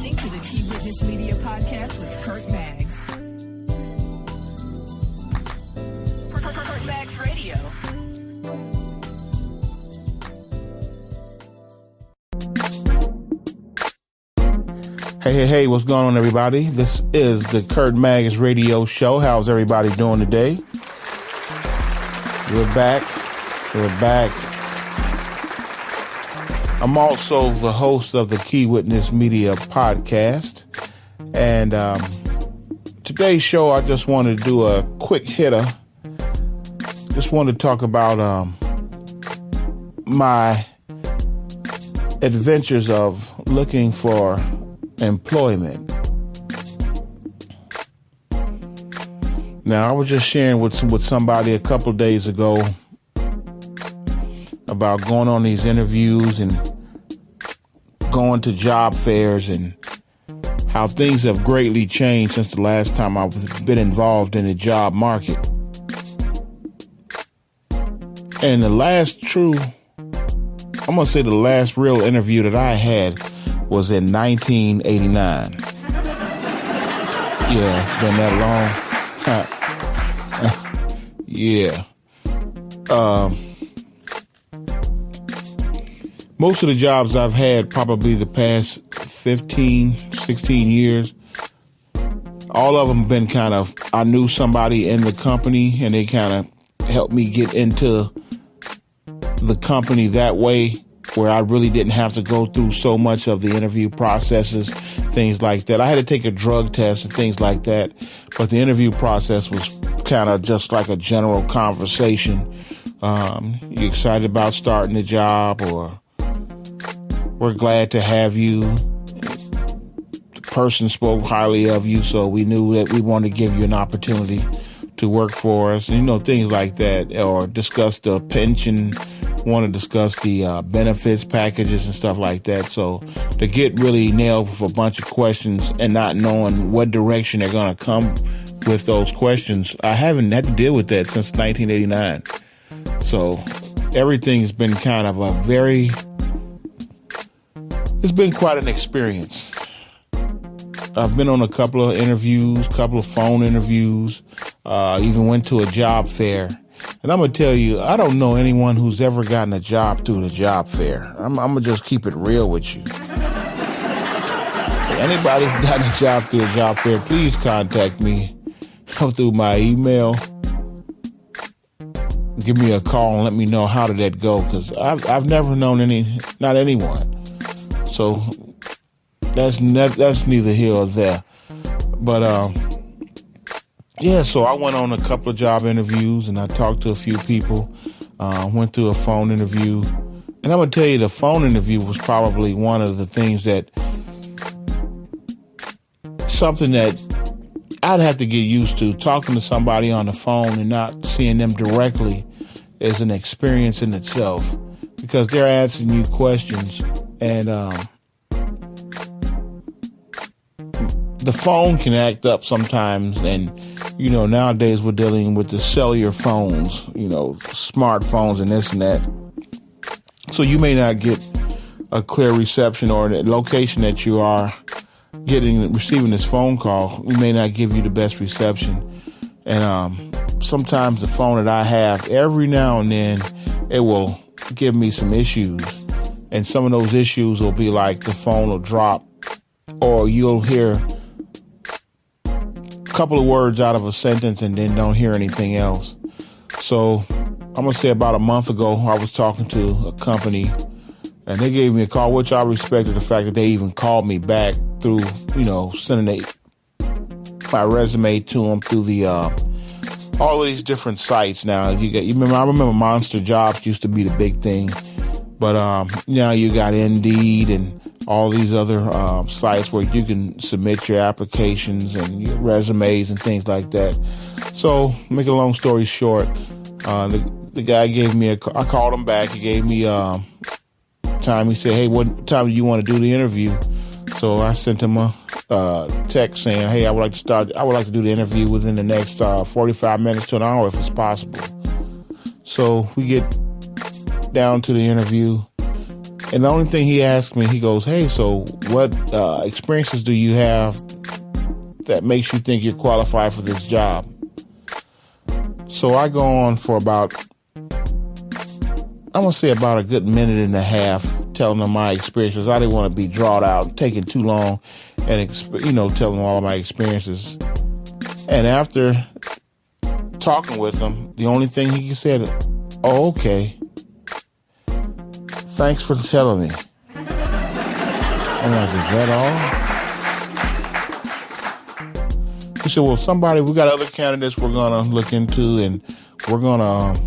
listening to the Key Witness Media Podcast with Kurt Maggs. Kurt Maggs Radio. Hey, what's going on, everybody? This is the Kurt Maggs Radio Show. How's everybody doing today? We're back. I'm also the host of the Key Witness Media Podcast. And today's show, I just wanted to do a quick hitter. Just wanted to talk about my adventures of looking for employment. Now, I was just sharing with somebody a couple of days ago about going on these interviews and going to job fairs and how things have greatly changed since the last time I've been involved in the job market. And the last real interview that I had was in 1989. Yeah, it's been that long. Yeah. Most of the jobs I've had probably the past 15, 16 years, all of them been kind of, I knew somebody in the company and they kind of helped me get into the company that way, where I really didn't have to go through so much of the interview processes, things like that. I had to take a drug test and things like that, but the interview process was kind of just like a general conversation. You excited about starting the job, or we're glad to have you. The person spoke highly of you, so we knew that we wanted to give you an opportunity to work for us. Things like that, or discuss the pension, want to discuss the benefits packages and stuff like that. So to get really nailed with a bunch of questions and not knowing what direction they're going to come with those questions, I haven't had to deal with that since 1989. So everything's been kind of it's been quite an experience. I've been on a couple of interviews, couple of phone interviews, even went to a job fair. And I'm going to tell you, I don't know anyone who's ever gotten a job through the job fair. I'm going to just keep it real with you. If anybody's gotten a job through a job fair, please contact me through my email. Give me a call and let me know how did that go, because I've never known not anyone. So that's neither here or there. But so I went on a couple of job interviews and I talked to a few people, went through a phone interview. And I'm going to tell you, the phone interview was probably one of the things something that I'd have to get used to. Talking to somebody on the phone and not seeing them directly is an experience in itself, because they're asking you questions, and the phone can act up sometimes. And nowadays we're dealing with the cellular phones, smartphones and this and that. So you may not get a clear reception, or the location that you are receiving this phone call, we may not give you the best reception. And sometimes the phone that I have, every now and then, it will give me some issues. And some of those issues will be like the phone will drop, or you'll hear couple of words out of a sentence and then don't hear anything else. So I'm going to say about a month ago, I was talking to a company and they gave me a call, which I respected the fact that they even called me back through, sending my resume to them through the, all of these different sites. Now I remember Monster Jobs used to be the big thing, but now you got Indeed and all these other sites where you can submit your applications and your resumes and things like that. So, make a long story short, the guy gave me I called him back. He gave me time. He said, "Hey, what time do you want to do the interview?" So I sent him a text saying, "Hey, I would like to do the interview within the next 45 minutes to an hour if it's possible." So we get down to the interview. And the only thing he asked me, he goes, hey, so what experiences do you have that makes you think you're qualified for this job? So I go on for about, I'm going to say about a good minute and a half telling them my experiences. I didn't want to be drawn out, taking too long, and, telling them all of my experiences. And after talking with him, the only thing he said, oh, okay. Thanks for telling me. I'm like, is that all? He said, well, we got other candidates we're going to look into, and we're going to,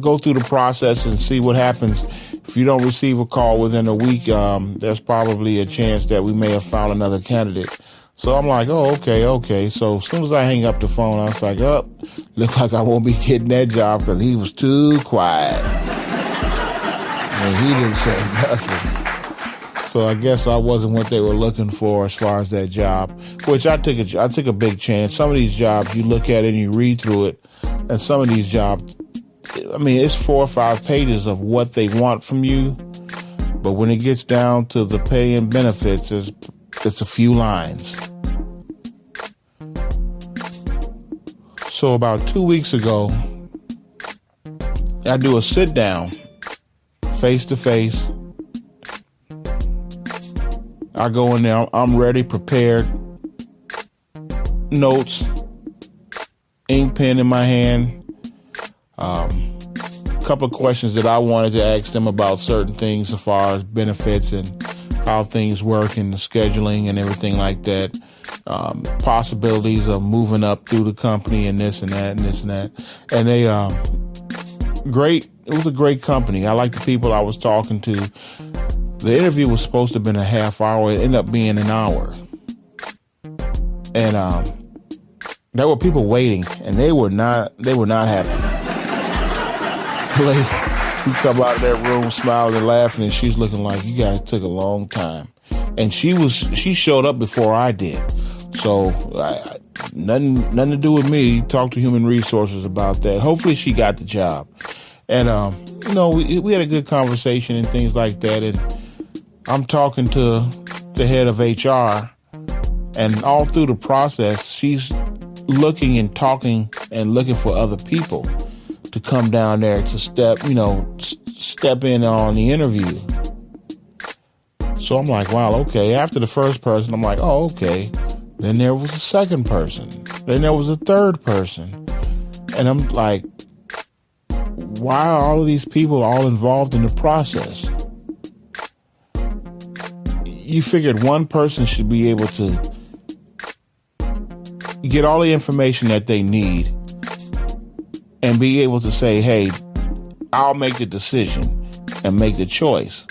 go through the process and see what happens. If you don't receive a call within a week, there's probably a chance that we may have found another candidate. So I'm like, oh, okay. So as soon as I hang up the phone, I was like, looks like I won't be getting that job because he was too quiet. And he didn't say nothing. So I guess I wasn't what they were looking for as far as that job, which I took a big chance. Some of these jobs, you look at it and you read through it, and some of these jobs, it's 4 or 5 pages of what they want from you, but when it gets down to the pay and benefits, it's a few lines. So about 2 weeks ago, I do a sit down, face to face. I go in there, I'm ready, prepared, notes, ink pen in my hand, a couple of questions that I wanted to ask them about certain things as far as benefits and how things work and the scheduling and everything like that. Possibilities of moving up through the company and this and that and this and that. And it was a great company. I like the people I was talking to. The interview was supposed to have been a half hour. It ended up being an hour. And there were people waiting, and they were not happy. We come out of that room smiling and laughing, and she's looking like, you guys took a long time. And she showed up before I did. So nothing to do with me. Talk to human resources about that. Hopefully she got the job. And, we had a good conversation and things like that. And I'm talking to the head of HR, and all through the process, she's looking and talking and looking for other people to come down there to step in on the interview. So I'm like, wow, okay. After the first person, I'm like, oh, okay. Then there was a second person. Then there was a third person. And I'm like, why are all of these people all involved in the process? You figured one person should be able to get all the information that they need and be able to say, hey, I'll make the decision and make the choice.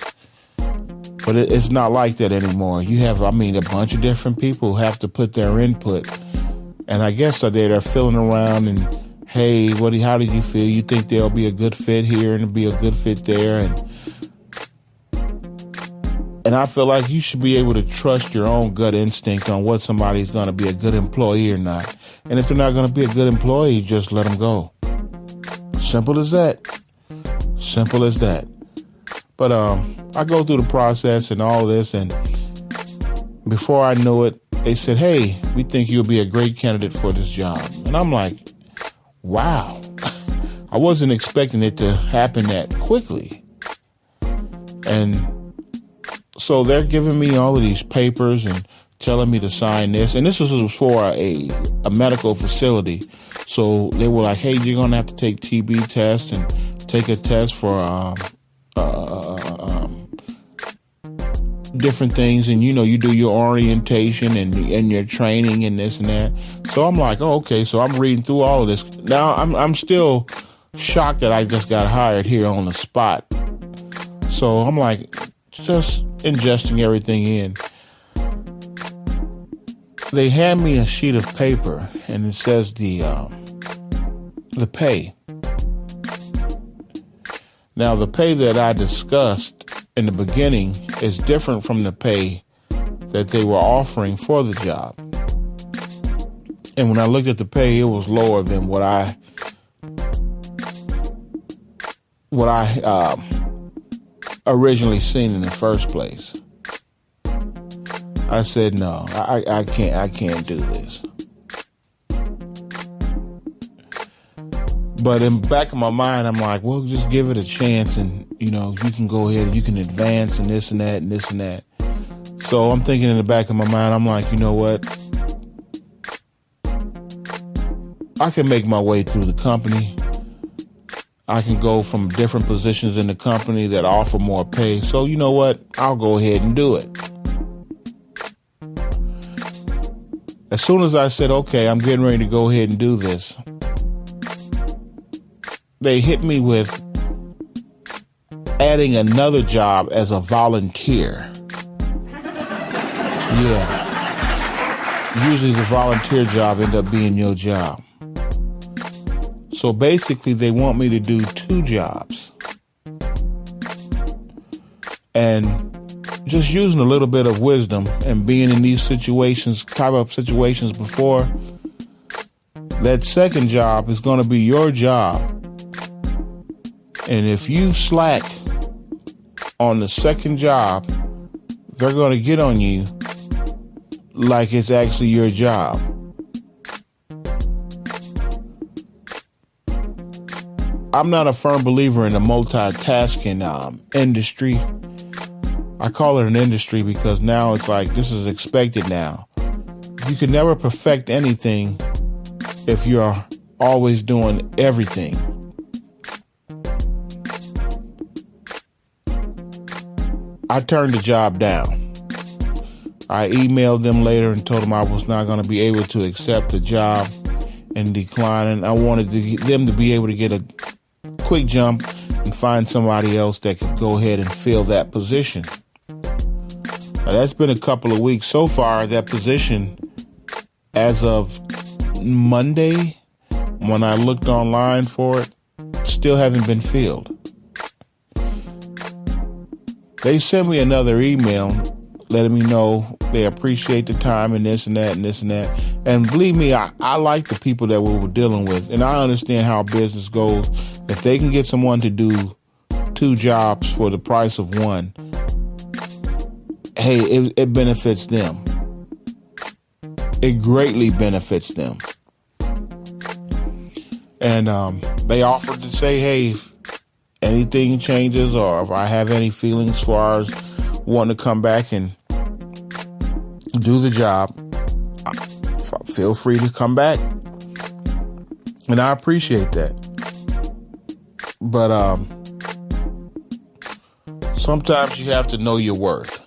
But it's not like that anymore. You have, a bunch of different people who have to put their input. And I guess they're feeling around and, hey, how did you feel? You think there'll be a good fit here and be a good fit there? And I feel like you should be able to trust your own gut instinct on what somebody's going to be a good employee or not. And if they're not going to be a good employee, just let them go. Simple as that. Simple as that. But I go through the process and all this, and before I knew it, they said, hey, we think you'll be a great candidate for this job. And I'm like, wow. I wasn't expecting it to happen that quickly. And so they're giving me all of these papers and telling me to sign this. And this was for a medical facility. So they were like, hey, you're going to have to take TB test and take a test for different things. And, you do your orientation and your training and this and that. So I'm like, oh, okay. So I'm reading through all of this. Now I'm still shocked that I just got hired here on the spot. So I'm like, just ingesting everything in. They hand me a sheet of paper and it says the pay. Now, the pay that I discussed in the beginning is different from the pay that they were offering for the job. And when I looked at the pay, it was lower than what I what I originally seen in the first place. I said, no, I can't do this. But in the back of my mind, I'm like, well, just give it a chance, and you can go ahead and you can advance and this and that and this and that. So I'm thinking in the back of my mind, I'm like, you know what? I can make my way through the company. I can go from different positions in the company that offer more pay. So you know what? I'll go ahead and do it. As soon as I said, okay, I'm getting ready to go ahead and do this, they hit me with adding another job as a volunteer. Yeah. Usually the volunteer job ends up being your job. So basically they want me to do 2 jobs. And just using a little bit of wisdom and being in these type of situations before, that second job is going to be your job. And if you slack on the second job, they're going to get on you like it's actually your job. I'm not a firm believer in the multitasking industry. I call it an industry because now it's like this is expected now. You can never perfect anything if you're always doing everything. I turned the job down. I emailed them later and told them I was not going to be able to accept the job and decline. And I wanted them to be able to get a quick jump and find somebody else that could go ahead and fill that position. Now, that's been a couple of weeks. So far, that position, as of Monday, when I looked online for it, still hasn't been filled. They sent me another email letting me know they appreciate the time and this and that and this and that. And believe me, I like the people that we were dealing with. And I understand how business goes. If they can get someone to do 2 jobs for the price of 1, hey, it benefits them. It greatly benefits them. And they offered to say, hey, if anything changes or if I have any feelings as far as wanting to come back and do the job, feel free to come back. And I appreciate that. But sometimes you have to know your worth.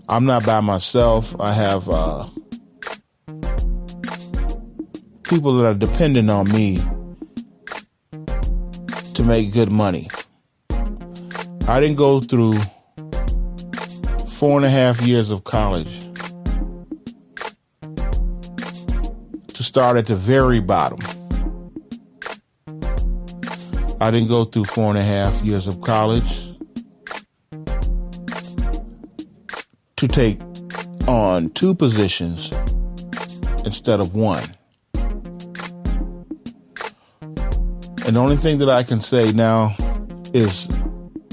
I'm not by myself. I have people that are dependent on me to make good money. I didn't go through 4.5 years of college to start at the very bottom. I didn't go through 4.5 years of college to take on 2 positions instead of 1. And the only thing that I can say now is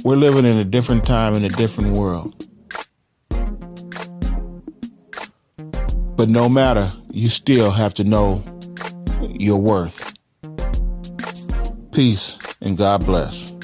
we're living in a different time in a different world. But no matter, you still have to know your worth. Peace and God bless.